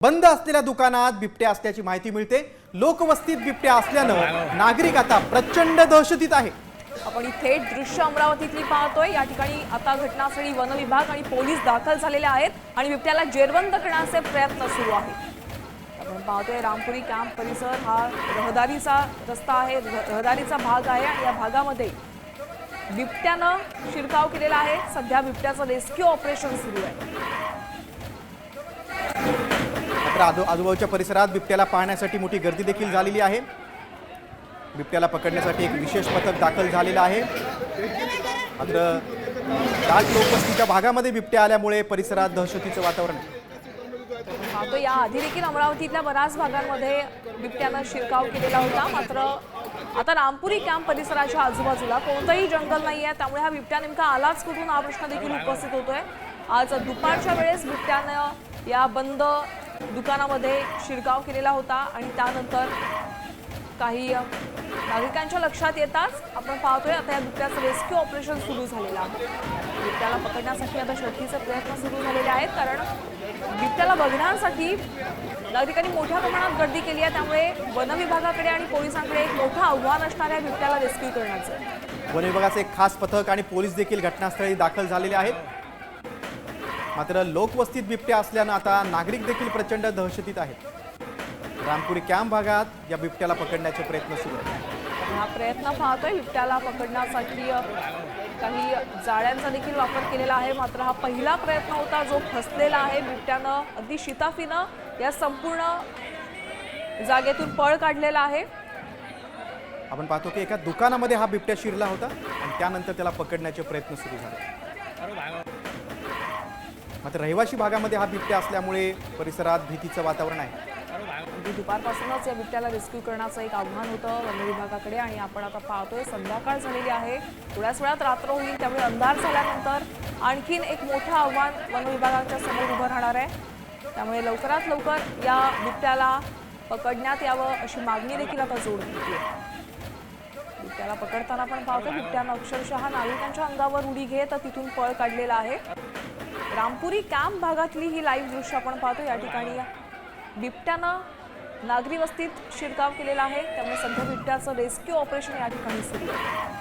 बंद असलेल्या दुकानात बिबट्या असल्याची माहिती मिळते। लोकवस्तीत बिबट्या असल्यानं नागरिक आता प्रचंड दहशतीत आहे। आपण ही थेट दृश्य अमरावतीतली पाहतोय। या ठिकाणी आता घटनास्थळी वन विभाग आणि पोलीस दाखल झालेले आहेत आणि बिबट्याला जेरबंद करण्याचे प्रयत्न सुरू आहेत। आपण पाहतोय रामपुरी कॅम्प परिसर हा रहदारीचा रस्ता आहे, रहदारीचा भाग आहे आणि या भागामध्ये बिबट्यानं शिरकाव केलेला आहे। सध्या बिबट्याचं रेस्क्यू ऑपरेशन सुरू आहे। आजूबाजूच्या परिसरात बिबट्याला पाहण्यासाठी मोठी गर्दी देखील झालेली आहे। बिबट्याला पकडण्यासाठी एक विशेष पथक दाखल झालेलं आहे। मात्र दाट लोकवस्तीच्या भागामध्ये बिबट्या आल्यामुळे परिसरात दहशतीचं वातावरण आहे। तो या आधी देखील अमरावतीतल्या बऱ्याच भागांमध्ये बिबट्यानं शिरकाव केलेला होता। मात्र आता रामपुरी कॅम्प परिसराच्या आजूबाजूला कोणतंही जंगल नाही आहे, त्यामुळे हा बिबट्या नेमका आलाच कुठून हा प्रश्न देखील उपस्थित होतोय। आज दुपारच्या वेळेस बिबट्यानं या बंद दुकानामध्ये शिरकाव केलेला होता आणि त्यानंतर काही नागरिकांच्या लक्षात येताच आपण पाहतोय आता या बिबट्याचं रेस्क्यू ऑपरेशन सुरू झालेलं आहे। बिबट्याला पकडण्यासाठी आता शोधीचे प्रयत्न सुरू झालेले आहेत, कारण बिबट्याला बघण्यासाठी नागरिकांनी मोठ्या प्रमाणात गर्दी केली आहे। त्यामुळे वन विभागाकडे आणि पोलिसांकडे एक मोठं आव्हान असणार आहे बिबट्याला रेस्क्यू करण्याचं। वन विभागाचे एक खास पथक आणि पोलीस देखील घटनास्थळी दाखल झालेले आहेत। मात्र लोकवस्तीत बिबट्या असल्यानं आता नागरिक देखील प्रचंड दहशतीत आहेत। रामपुरी कॅम्प भागात या बिबट्याला पकडण्याचे प्रयत्न सुरू आहेत। हा प्रयत्न पाहतोय बिबट्याला पकडण्यासाठी काही जाळ्यांचा देखील वापर केलेला आहे। मात्र हा पहिला प्रयत्न होता जो फसलेला आहे। बिबट्यानं अगदी शिताफीनं या संपूर्ण जागेतून पळ काढलेला आहे। आपण पाहतो की एका दुकानामध्ये हा बिबट्या शिरला होता आणि त्यानंतर त्याला पकडण्याचे प्रयत्न सुरू झाले। मात्र रहिवासी भागामध्ये हा बिबट्या असल्यामुळे परिसरात भीतीचं वातावरण आहे। अगदी दुपारपासूनच या बिबट्याला रेस्क्यू करण्याचं एक आव्हान होतं वन विभागाकडे आणि आपण आता पाहतोय संध्याकाळ झालेली आहे। थोड्याच वेळात रात्र होईल, त्यामुळे अंधार झाल्यानंतर आणखीन एक मोठं आव्हान वन विभागाच्या समोर उभं राहणार आहे। त्यामुळे लवकरात लवकर या बिबट्याला पकडण्यात यावं अशी मागणी देखील आता जोर धरते। बिबट्याला पकडताना आपण पाहतो बिबट्यानं अक्षरशः नागरिकांच्या अंगावर उडी घेत तिथून पळ काढलेला आहे। रामपुरी कॅम्प भागातली ही लाईव्ह दृश्य आपण पाहतो। या ठिकाणी बिबट्यानं नागरी वस्तीत शिरकाव केलेला आहे, त्यामुळे सध्या बिबट्याचं रेस्क्यू ऑपरेशन या ठिकाणी सुरू आहे।